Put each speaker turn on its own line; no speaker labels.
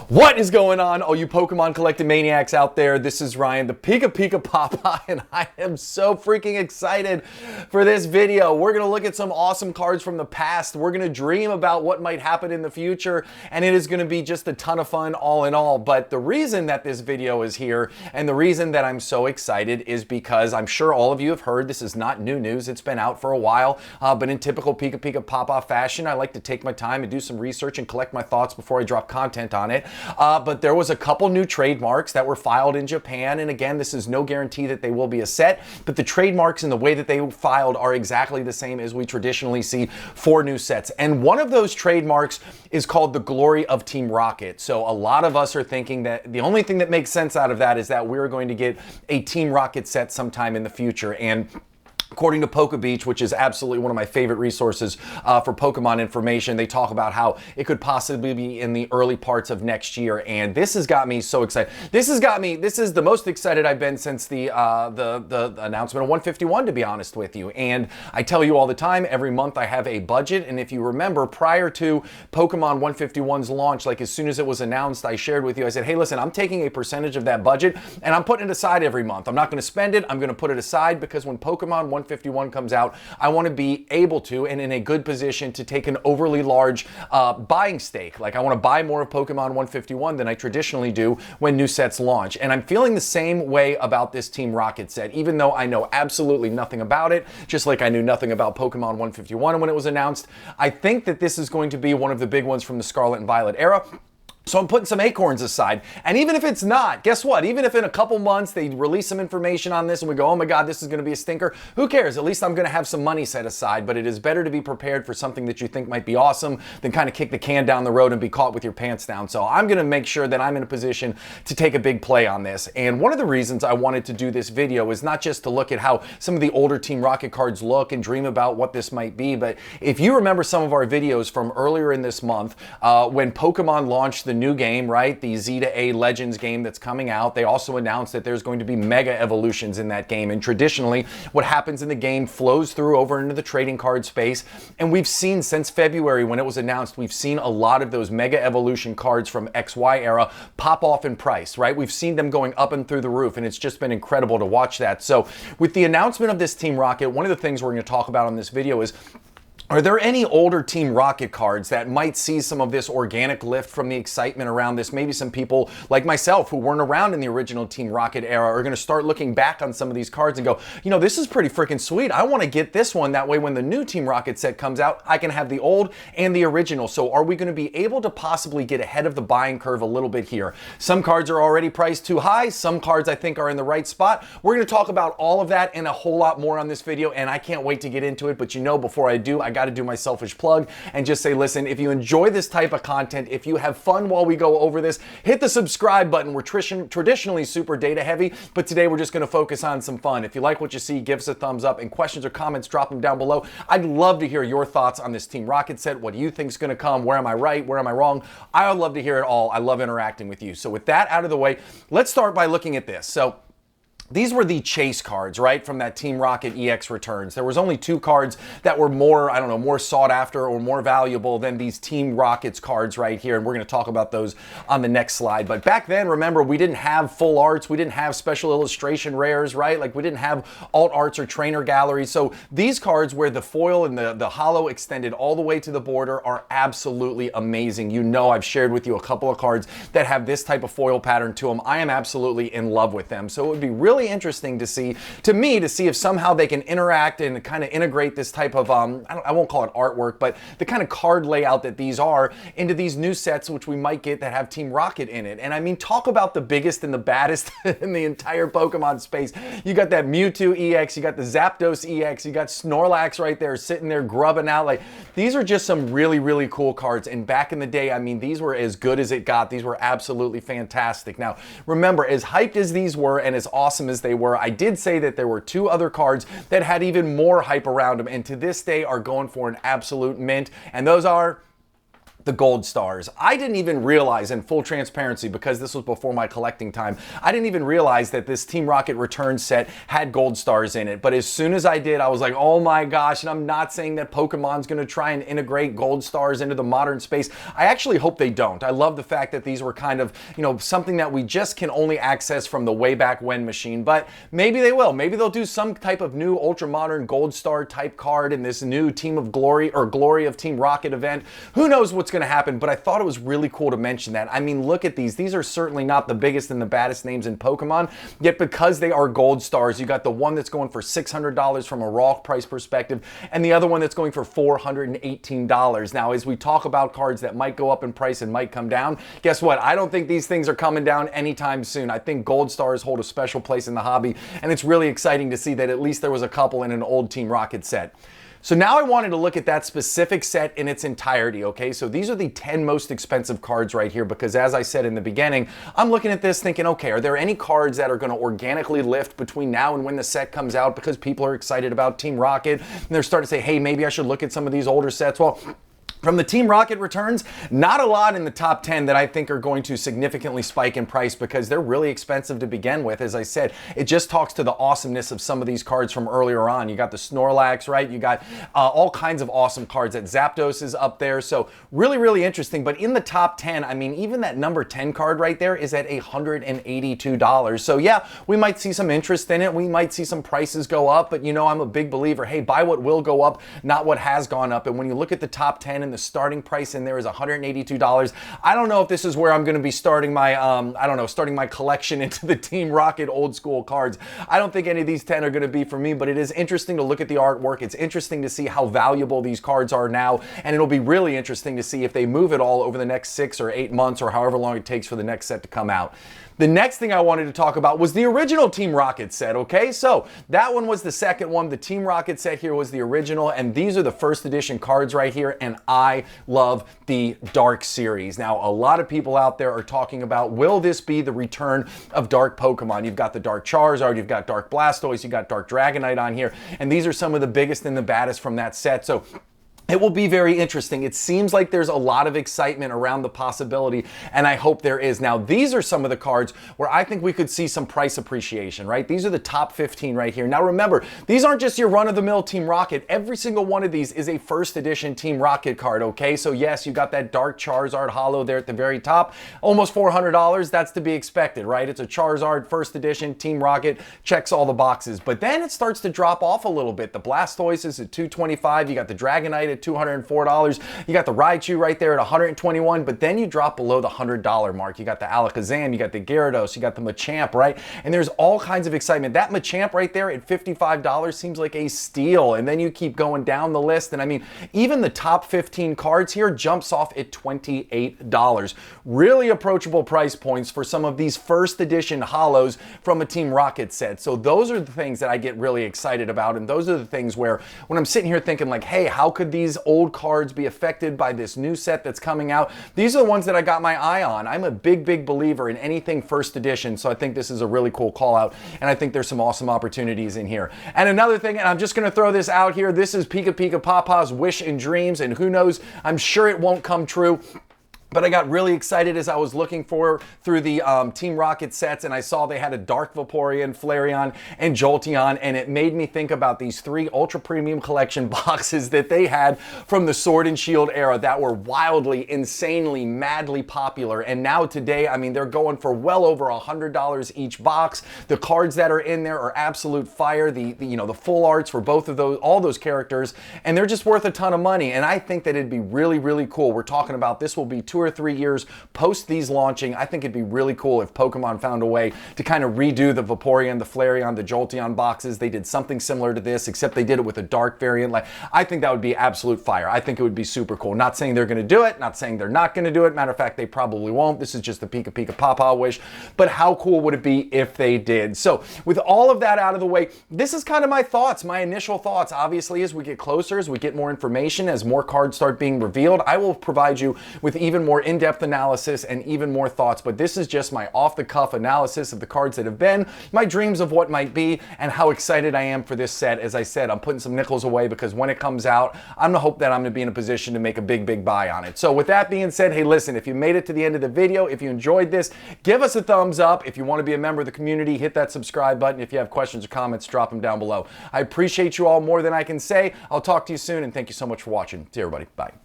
What is going on, all you Pokemon collecting maniacs out there? This is Ryan, the PikaPikaPapa, and I am so freaking excited for this video. We're going to look at some awesome cards from the past. We're going to dream about what might happen in the future, and it is going to be just a ton of fun all in all. But the reason that this video is here, and the reason that I'm so excited, is because I'm sure all of you have heard, this is not new news, it's been out for a while, but in typical PikaPikaPapa fashion, I like to take my time and do some research and collect my thoughts before I drop content on it. But there was a couple new trademarks that were filed in Japan, and again, this is no guarantee that they will be a set, but the trademarks and the way that they filed are exactly the same as we traditionally see for new sets. And one of those trademarks is called the Glory of Team Rocket. So a lot of us are thinking that the only thing that makes sense out of that is that we're going to get a Team Rocket set sometime in the future. And according to PokeBeach, which is absolutely one of my favorite resources for Pokemon information, they talk about how it could possibly be in the early parts of next year. And this has got me so excited. This is the most excited I've been since the announcement of 151, to be honest with you. And I tell you all the time, every month I have a budget. And if you remember, prior to Pokemon 151's launch, like as soon as it was announced, I shared with you, I said, hey, listen, I'm taking a percentage of that budget and I'm putting it aside every month. I'm not going to spend it. I'm going to put it aside because when Pokemon 151 comes out, I want to be able to and in a good position to take an overly large buying stake. Like I want to buy more of Pokemon 151 than I traditionally do when new sets launch. And I'm feeling the same way about this Team Rocket set, even though I know absolutely nothing about it, just like I knew nothing about Pokemon 151 when it was announced. I think that this is going to be one of the big ones from the Scarlet and Violet era. So I'm putting some acorns aside. And even if it's not, guess what? Even if in a couple months they release some information on this and we go, oh my God, this is going to be a stinker, who cares? At least I'm going to have some money set aside. But it is better to be prepared for something that you think might be awesome than kind of kick the can down the road and be caught with your pants down. So I'm going to make sure that I'm in a position to take a big play on this. And one of the reasons I wanted to do this video is not just to look at how some of the older Team Rocket cards look and dream about what this might be, but if you remember some of our videos from earlier in this month, when Pokemon launched the new game, right? The Z to A Legends game that's coming out. They also announced that there's going to be mega evolutions in that game. And traditionally, what happens in the game flows through over into the trading card space. And we've seen since February when it was announced, we've seen a lot of those mega evolution cards from XY era pop off in price, right? We've seen them going up and through the roof, and it's just been incredible to watch that. So with the announcement of this Team Rocket, one of the things we're going to talk about on this video is, are there any older Team Rocket cards that might see some of this organic lift from the excitement around this? Maybe some people like myself who weren't around in the original Team Rocket era are going to start looking back on some of these cards and go, you know, this is pretty freaking sweet. I want to get this one. That way when the new Team Rocket set comes out, I can have the old and the original. So are we going to be able to possibly get ahead of the buying curve a little bit here? Some cards are already priced too high. Some cards I think are in the right spot. We're going to talk about all of that and a whole lot more on this video, and I can't wait to get into it. But you know, before I do, I got to do my selfish plug and just say, listen, if you enjoy this type of content, if you have fun while we go over this, hit the subscribe button. We're traditionally super data heavy, but today we're just going to focus on some fun. If you like what you see, give us a thumbs up, and questions or comments, drop them down below. I'd love to hear your thoughts on this Team Rocket set. What do you think is going to come? Where am I right? Where am I wrong? I would love to hear it all. I love interacting with you. So with that out of the way, let's start by looking at this. So these were the chase cards, right, from that Team Rocket EX returns. There was only two cards that were more, I don't know, more sought after or more valuable than these Team Rockets cards right here, and we're going to talk about those on the next slide. But back then, remember, we didn't have full arts, we didn't have special illustration rares, right? Like we didn't have alt arts or trainer galleries. So these cards where the foil and the holo extended all the way to the border are absolutely amazing. You know, I've shared with you a couple of cards that have this type of foil pattern to them. I am absolutely in love with them. So it would be really interesting to see, to see if somehow they can interact and kind of integrate this type of, I won't call it artwork, but the kind of card layout that these are into these new sets, which we might get that have Team Rocket in it. And I mean, talk about the biggest and the baddest in the entire Pokemon space. You got that Mewtwo EX, you got the Zapdos EX, you got Snorlax right there sitting there grubbing out. Like, these are just some really, really cool cards. And back in the day, I mean, these were as good as it got. These were absolutely fantastic. Now, remember, as hyped as these were and as awesome as they were, I did say that there were two other cards that had even more hype around them, and to this day are going for an absolute mint, and those are the gold stars. I didn't even realize, in full transparency, because this was before my collecting time, I didn't even realize that this Team Rocket Return set had gold stars in it. But as soon as I did, I was like, oh my gosh, and I'm not saying that Pokemon's gonna try and integrate gold stars into the modern space. I actually hope they don't. I love the fact that these were kind of, you know, something that we just can only access from the way back when machine, but maybe they will. Maybe they'll do some type of new ultra modern gold star type card in this new Team of Glory or Glory of Team Rocket event. Who knows what's going to happen, but I thought it was really cool to mention that. I mean, look at these. These are certainly not the biggest and the baddest names in Pokemon, yet because they are gold stars, you got the one that's going for $600 from a raw price perspective, and the other one that's going for $418. Now, as we talk about cards that might go up in price and might come down, guess what? I don't think these things are coming down anytime soon. I think gold stars hold a special place in the hobby, and it's really exciting to see that at least there was a couple in an old Team Rocket set. So now I wanted to look at that specific set in its entirety, okay? So these are the 10 most expensive cards right here because, as I said in the beginning, I'm looking at this thinking, okay, are there any cards that are going to organically lift between now and when the set comes out because people are excited about Team Rocket and they're starting to say, hey, maybe I should look at some of these older sets? Well, from the Team Rocket returns, not a lot in the top 10 that I think are going to significantly spike in price because they're really expensive to begin with. As I said, it just talks to the awesomeness of some of these cards from earlier on. You got the Snorlax, right? You got all kinds of awesome cards. That Zapdos is up there. So really, really interesting. But in the top 10, I mean, even that number 10 card right there is at $182. So yeah, we might see some interest in it. We might see some prices go up, but you know, I'm a big believer. Hey, buy what will go up, not what has gone up. And when you look at the top 10 and the starting price in there is $182. I don't know if this is where I'm going to be starting my, I don't know, starting my collection into the Team Rocket old school cards. I don't think any of these 10 are going to be for me, but it is interesting to look at the artwork. It's interesting to see how valuable these cards are now, and it'll be really interesting to see if they move it all over the next 6 or 8 months or however long it takes for the next set to come out. The next thing I wanted to talk about was the original Team Rocket set, okay? So that one was the second one. The Team Rocket set here was the original, and these are the first edition cards right here, and I love the Dark series. Now, a lot of people out there are talking about, will this be the return of Dark Pokemon? You've got the Dark Charizard, you've got Dark Blastoise, you've got Dark Dragonite on here, and these are some of the biggest and the baddest from that set. So it will be very interesting. It seems like there's a lot of excitement around the possibility, and I hope there is. Now, these are some of the cards where I think we could see some price appreciation, right? These are the top 15 right here. Now, remember, these aren't just your run-of-the-mill Team Rocket. Every single one of these is a first edition Team Rocket card, okay? So yes, you got that Dark Charizard holo there at the very top. Almost $400. That's to be expected, right? It's a Charizard first edition Team Rocket. Checks all the boxes. But then it starts to drop off a little bit. The Blastoise is at $225. You got the Dragonite at $204. You got the Raichu right there at $121, but then you drop below the $100 mark. You got the Alakazam, you got the Gyarados, you got the Machamp, right? And there's all kinds of excitement. That Machamp right there at $55 seems like a steal, and then you keep going down the list, and I mean, even the top 15 cards here jumps off at $28. Really approachable price points for some of these first edition holos from a Team Rocket set. So those are the things that I get really excited about, and those are the things where when I'm sitting here thinking like, hey, how could these old cards be affected by this new set that's coming out? These are the ones that I got my eye on. I'm a big believer in anything first edition, so I think this is a really cool call out, and I think there's some awesome opportunities in here. And another thing, and I'm just going to throw this out here, this is PikaPikaPapa's Wish and Dreams, and who knows, I'm sure it won't come true. But I got really excited as I was looking through the Team Rocket sets, and I saw they had a Dark Vaporeon, Flareon, and Jolteon, and it made me think about these 3 Ultra Premium Collection boxes that they had from the Sword and Shield era that were wildly, insanely, madly popular. And now today, I mean, they're going for well over $100 each box. The cards that are in there are absolute fire. The full arts for both of those, all those characters, and they're just worth a ton of money. And I think that it'd be really cool. We're talking about this will be 2 or 3 years post these launching. I think it'd be really cool if Pokemon found a way to kind of redo the Vaporeon, the Flareon, the Jolteon boxes. They did something similar to this, except they did it with a dark variant. Like, I think that would be absolute fire. I think it would be super cool. Not saying they're going to do it, not saying they're not going to do it. Matter of fact, they probably won't. This is just the PikaPikaPapa wish. But how cool would it be if they did? So with all of that out of the way, this is kind of my thoughts, my initial thoughts. Obviously, as we get closer, as we get more information, as more cards start being revealed, I will provide you with even even more in-depth analysis and even more thoughts, but this is just my off-the-cuff analysis of the cards that have been, my dreams of what might be, and how excited I am for this set. As I said, I'm putting some nickels away because when it comes out, I'm gonna hope that I'm gonna be in a position to make a big buy on it. So with that being said, hey, listen, if you made it to the end of the video, if you enjoyed this, give us a thumbs up. If you want to be a member of the community, hit that subscribe button. If you have questions or comments, drop them down below. I appreciate you all more than I can say. I'll talk to you soon, and thank you so much for watching. See you, everybody. Bye.